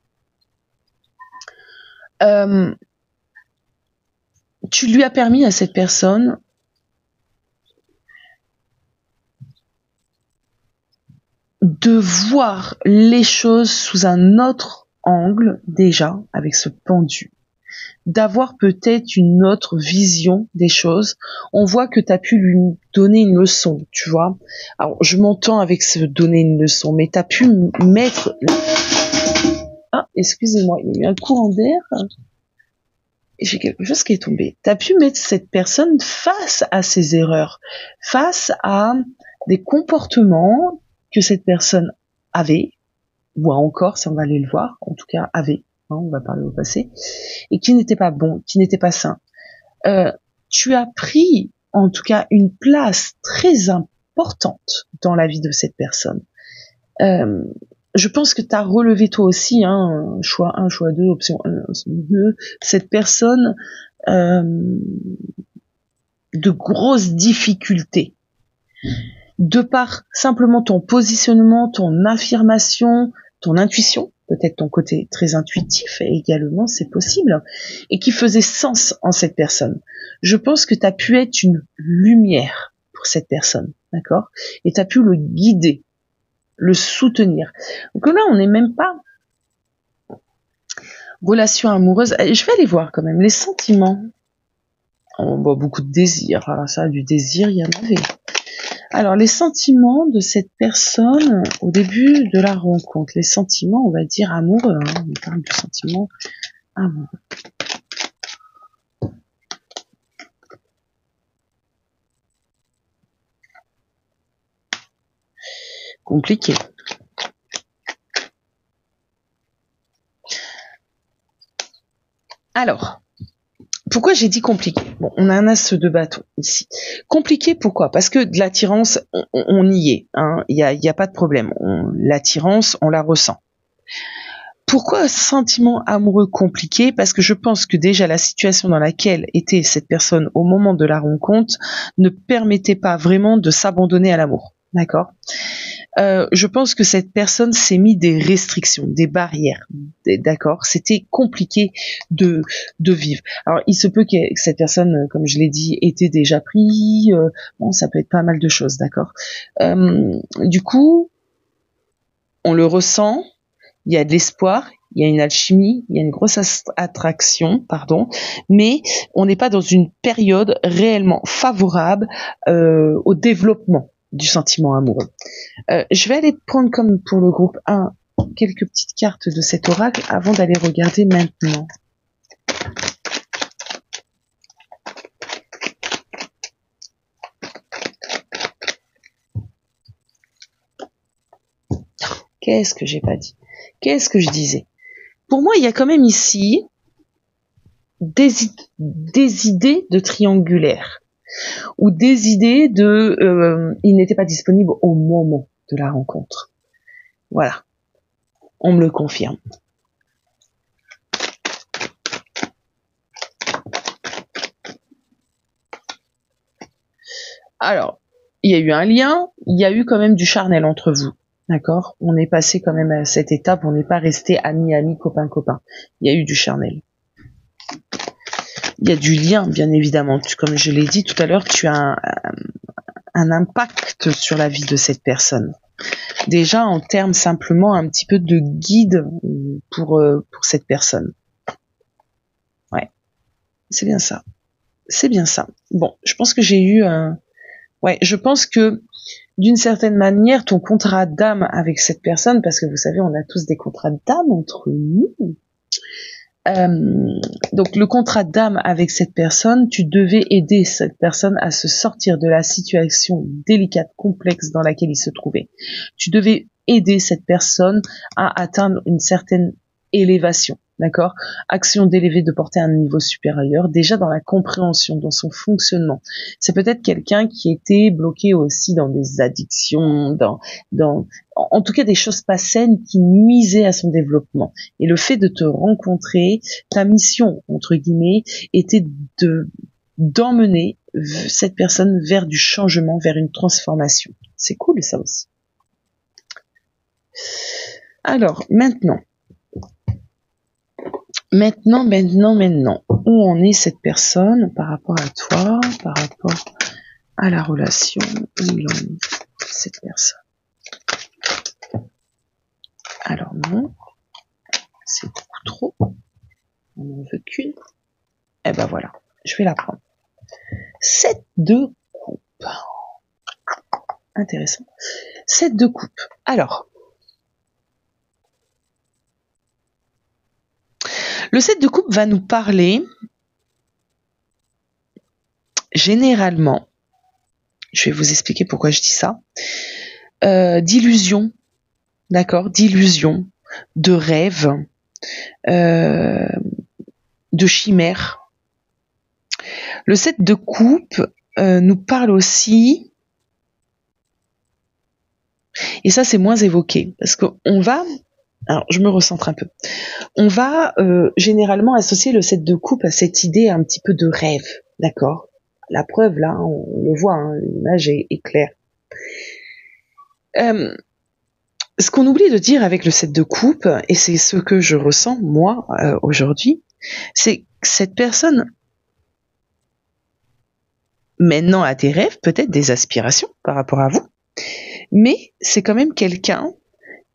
Speaker 1: tu lui as permis à cette personne de voir les choses sous un autre angle déjà, avec ce pendu. d'avoir peut-être une autre vision des choses. On voit que tu as pu lui donner une leçon, tu vois. Alors, je m'entends avec ce donner une leçon, mais tu as pu mettre... Ah, excusez-moi, il y a eu un courant d'air. J'ai quelque chose qui est tombé. Tu as pu mettre cette personne face à ses erreurs, face à des comportements que cette personne avait, ou encore, si on va aller le voir, en tout cas avait, hein, on va parler au passé, et qui n'était pas bon, qui n'était pas sain. Tu as pris, en tout cas, une place très importante dans la vie de cette personne. Je pense que tu as relevé toi aussi, hein, choix 1, choix 2, option 1, option 2, cette personne de grosses difficultés. De par simplement ton positionnement, ton affirmation, ton intuition, peut-être ton côté très intuitif également, c'est possible, et qui faisait sens en cette personne. Je pense que tu as pu être une lumière pour cette personne, d'accord? Et tu as pu le guider, le soutenir. Donc là, on n'est même pas relation amoureuse. Je vais aller voir quand même les sentiments. On voit beaucoup de désir. Alors ça, du désir, il y en avait. Alors, les sentiments de cette personne au début de la rencontre. Les sentiments, on va dire amoureux. Hein. On parle du sentiment amoureux. Compliqué. Alors, pourquoi j'ai dit compliqué? Bon, on a un as de bâton ici. Compliqué, pourquoi? Parce que de l'attirance, on y est. Hein. Il y a pas de problème. L'attirance, on la ressent. Pourquoi sentiment amoureux compliqué? Parce que je pense que déjà la situation dans laquelle était cette personne au moment de la rencontre ne permettait pas vraiment de s'abandonner à l'amour. D'accord? Je pense que cette personne s'est mis des restrictions, des barrières. D'accord? C'était compliqué de vivre. Alors, il se peut que cette personne, comme je l'ai dit, était déjà pris. Bon, ça peut être pas mal de choses. D'accord? Du coup, on le ressent. Il y a de l'espoir, il y a une alchimie, il y a une grosse attraction, mais on n'est pas dans une période réellement favorable au développement du sentiment amoureux. Je vais aller prendre comme pour le groupe 1 quelques petites cartes de cet oracle avant d'aller regarder maintenant. Qu'est-ce que j'ai pas dit? Qu'est-ce que je disais? Pour moi, il y a quand même ici des idées de triangulaire ou des idées de il n'était pas disponible au moment de la rencontre. Voilà, on me le confirme. Alors, il y a eu un lien, il y a eu quand même du charnel entre vous. D'accord? On est passé quand même à cette étape, on n'est pas resté amis, copains. Il y a eu du charnel. Il y a du lien, bien évidemment. Comme je l'ai dit tout à l'heure, tu as un impact sur la vie de cette personne. Déjà, en termes simplement un petit peu de guide pour cette personne. Ouais. C'est bien ça. C'est bien ça. Bon, je pense que j'ai eu ouais, je pense que d'une certaine manière, ton contrat d'âme avec cette personne, parce que vous savez, on a tous des contrats d'âme entre nous. Donc le contrat d'âme avec cette personne, tu devais aider cette personne à se sortir de la situation délicate, complexe dans laquelle il se trouvait. Tu devais aider cette personne à atteindre une certaine élévation. D'accord? Action d'élever, de porter à un niveau supérieur, déjà dans la compréhension, dans son fonctionnement. C'est peut-être quelqu'un qui était bloqué aussi dans des addictions, en tout cas des choses pas saines qui nuisaient à son développement. Et le fait de te rencontrer, ta mission, entre guillemets, était d'emmener cette personne vers du changement, vers une transformation. C'est cool ça aussi. Alors, maintenant, où en est cette personne par rapport à toi, par rapport à la relation, où il en est cette personne? Alors non, c'est beaucoup trop, on n'en veut qu'une. voilà, je vais la prendre. 7 de coupe. Intéressant. 7 de coupe. Alors, le 7 de coupe va nous parler généralement, je vais vous expliquer pourquoi je dis ça, d'illusion, d'accord, d'illusion, de rêve, de chimère. Le 7 de coupe nous parle aussi, et ça c'est moins évoqué, parce qu'on va, alors je me recentre un peu, on va généralement associer le 7 de coupe à cette idée un petit peu de rêve, d'accord? La preuve là, on le voit, hein, l'image est claire. Ce qu'on oublie de dire avec le 7 de coupe, et c'est ce que je ressens moi aujourd'hui, c'est que cette personne maintenant a des rêves, peut-être des aspirations par rapport à vous, mais c'est quand même quelqu'un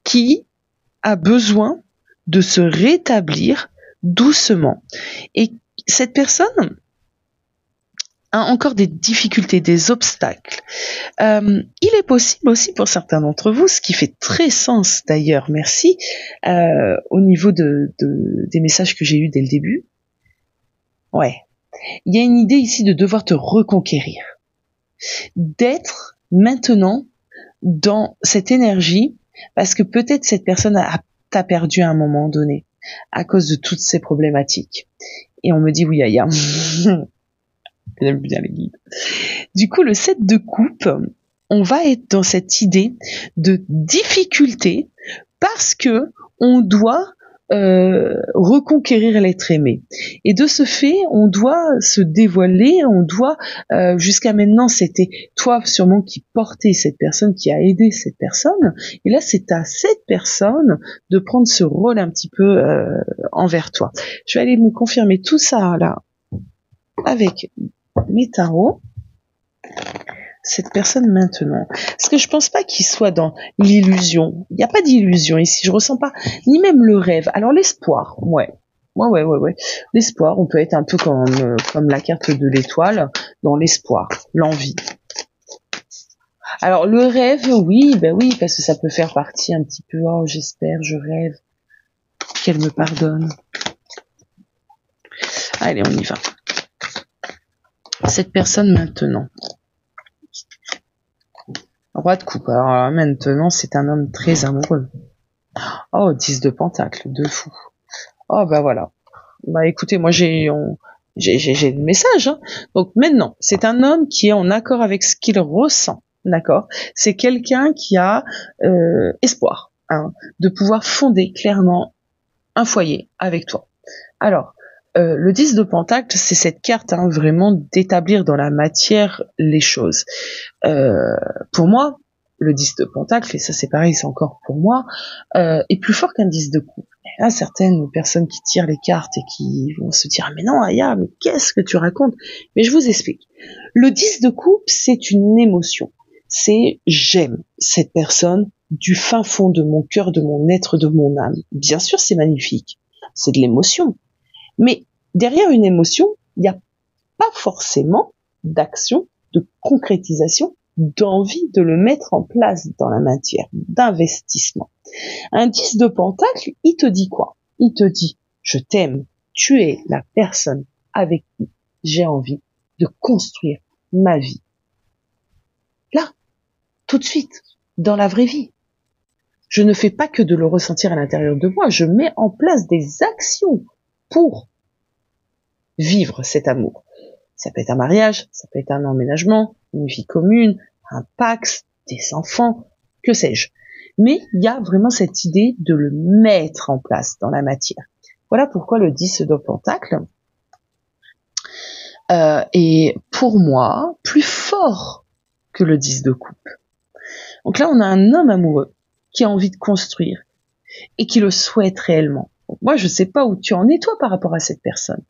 Speaker 1: qui a besoin de se rétablir doucement. Et cette personne a encore des difficultés, des obstacles. Il est possible aussi pour certains d'entre vous, ce qui fait très sens d'ailleurs, merci, au niveau des messages que j'ai eus dès le début. Ouais. Il y a une idée ici de devoir te reconquérir. D'être maintenant dans cette énergie, parce que peut-être cette personne t'a perdu à un moment donné, à cause de toutes ces problématiques. Et on me dit, oui, Aya. J'aime bien les guides. Du coup, le 7 de coupe, on va être dans cette idée de difficulté parce que on doit reconquérir l'être aimé. Et de ce fait, on doit se dévoiler, on doit, jusqu'à maintenant, c'était toi sûrement qui portais cette personne, qui a aidé cette personne. Et là, c'est à cette personne de prendre ce rôle un petit peu envers toi. Je vais aller me confirmer tout ça là avec mes tarots. Cette personne maintenant. Parce que je pense pas qu'il soit dans l'illusion. Il n'y a pas d'illusion ici. Je ressens pas ni même le rêve. Alors l'espoir, ouais. Ouais. L'espoir, on peut être un peu comme la carte de l'étoile, dans l'espoir, l'envie. Alors le rêve, oui, parce que ça peut faire partie un petit peu, oh j'espère, je rêve, qu'elle me pardonne. Allez, on y va. Cette personne maintenant. Roi de coupe. Alors là, maintenant, c'est un homme très amoureux. Oh, 10 de pentacle, de fou. Oh, bah voilà. Bah écoutez, moi j'ai le message. Hein. Donc maintenant, c'est un homme qui est en accord avec ce qu'il ressent. D'accord? C'est quelqu'un qui a espoir de pouvoir fonder clairement un foyer avec toi. Alors, le 10 de pentacle, c'est cette carte vraiment d'établir dans la matière les choses. Pour moi, le 10 de pentacle, et ça c'est pareil, c'est encore pour moi, est plus fort qu'un 10 de coupe. Et là, certaines personnes qui tirent les cartes et qui vont se dire « Mais non, Aya, mais qu'est-ce que tu racontes ?» Mais je vous explique. Le 10 de coupe, c'est une émotion. C'est « j'aime cette personne du fin fond de mon cœur, de mon être, de mon âme ». Bien sûr, c'est magnifique. C'est de l'émotion. Mais derrière une émotion, il n'y a pas forcément d'action, de concrétisation, d'envie de le mettre en place dans la matière, d'investissement. Un 10 de pentacle, il te dit quoi? Il te dit, je t'aime, tu es la personne avec qui j'ai envie de construire ma vie. Là, tout de suite, dans la vraie vie. Je ne fais pas que de le ressentir à l'intérieur de moi, je mets en place des actions pour vivre cet amour. Ça peut être un mariage, ça peut être un emménagement, une vie commune, un pax, des enfants, que sais-je. Mais il y a vraiment cette idée de le mettre en place dans la matière. Voilà pourquoi le 10 de pentacle est pour moi plus fort que le 10 de coupe. Donc là, on a un homme amoureux qui a envie de construire et qui le souhaite réellement. Donc moi, je ne sais pas où tu en es toi par rapport à cette personne.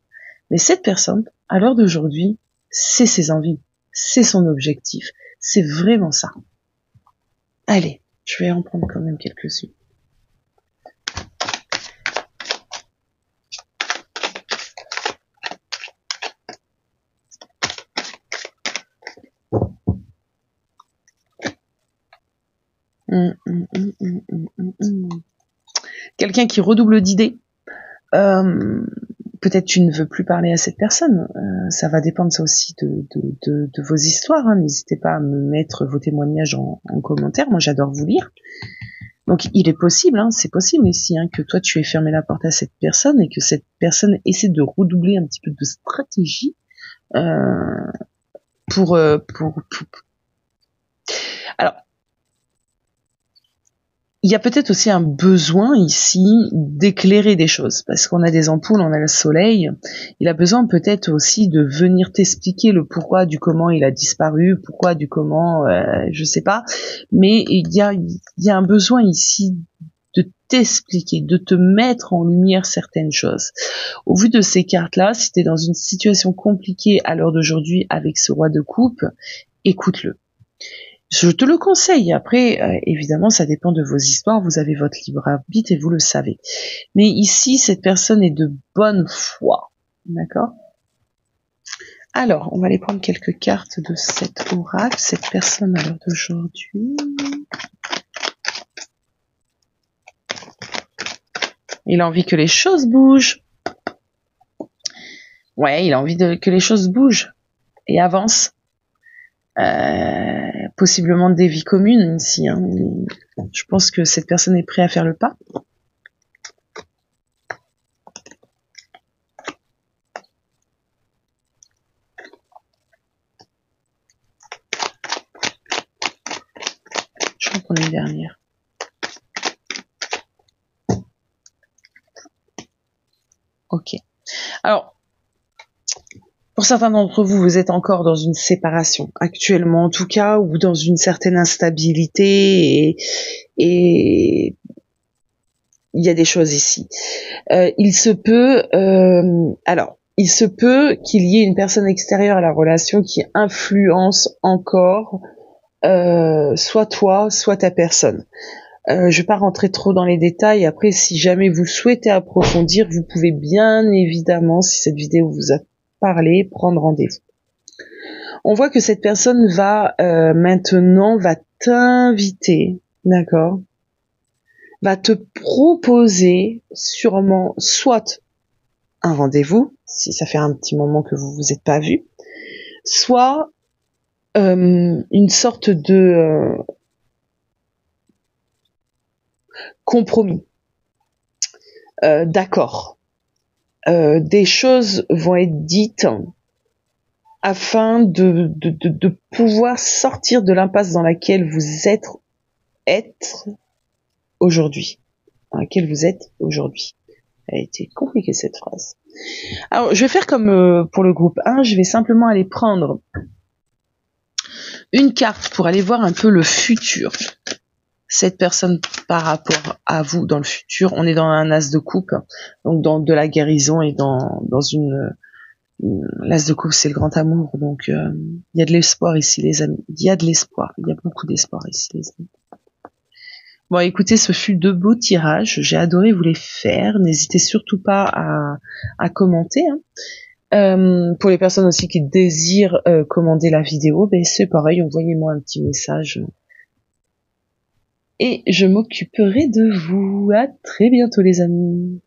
Speaker 1: Mais cette personne, à l'heure d'aujourd'hui, c'est ses envies, c'est son objectif, c'est vraiment ça. Allez, je vais en prendre quand même quelques-unes. Quelqu'un qui redouble d'idées. Peut-être tu ne veux plus parler à cette personne. Ça va dépendre ça aussi de vos histoires. Hein. N'hésitez pas à me mettre vos témoignages en commentaire. Moi, j'adore vous lire. Donc, il est possible, hein, c'est possible ici, hein, que toi, tu aies fermé la porte à cette personne et que cette personne essaie de redoubler un petit peu de stratégie pour... Alors, il y a peut-être aussi un besoin ici d'éclairer des choses, parce qu'on a des ampoules, on a le soleil. Il a besoin peut-être aussi de venir t'expliquer le pourquoi du comment il a disparu, pourquoi du comment, je sais pas. Mais il y a un besoin ici de t'expliquer, de te mettre en lumière certaines choses. Au vu de ces cartes-là, si tu es dans une situation compliquée à l'heure d'aujourd'hui avec ce roi de coupe, écoute-le. Je te le conseille. Après, évidemment, ça dépend de vos histoires. Vous avez votre libre arbitre et vous le savez. Mais ici, cette personne est de bonne foi. D'accord ? Alors, on va aller prendre quelques cartes de cet oracle. Cette personne à l'heure d'aujourd'hui. Il a envie que les choses bougent. Ouais, il a envie que les choses bougent et avancent. Possiblement des vies communes ici. Hein. Je pense que cette personne est prête à faire le pas. Je crois qu'on est une dernière. Ok. Alors, pour certains d'entre vous, vous êtes encore dans une séparation, actuellement en tout cas, ou dans une certaine instabilité, et il y a des choses ici. Il se peut qu'il y ait une personne extérieure à la relation qui influence encore soit toi, soit ta personne. Je vais pas rentrer trop dans les détails. Après, si jamais vous souhaitez approfondir, vous pouvez bien évidemment, si cette vidéo vous a parlé, prendre rendez-vous. On voit que cette personne va maintenant t'inviter, d'accord, va te proposer sûrement soit un rendez-vous, si ça fait un petit moment que vous vous êtes pas vus, soit une sorte de compromis, d'accord. Des choses vont être dites afin de pouvoir sortir de l'impasse dans laquelle vous êtes aujourd'hui. Dans laquelle vous êtes aujourd'hui. Elle a été compliquée cette phrase. Alors, je vais faire comme pour le groupe 1, je vais simplement aller prendre une carte pour aller voir un peu le futur. Cette personne par rapport à vous dans le futur, on est dans un as de coupe, donc dans de la guérison et dans une l'as de coupe, c'est le grand amour, donc il y a de l'espoir ici les amis, il y a de l'espoir, il y a beaucoup d'espoir ici les amis. Bon, écoutez, ce fut de beaux tirages, j'ai adoré vous les faire, n'hésitez surtout pas à commenter, hein. Pour les personnes aussi qui désirent commander la vidéo, ben c'est pareil, envoyez-moi un petit message et je m'occuperai de vous. À très bientôt les amis.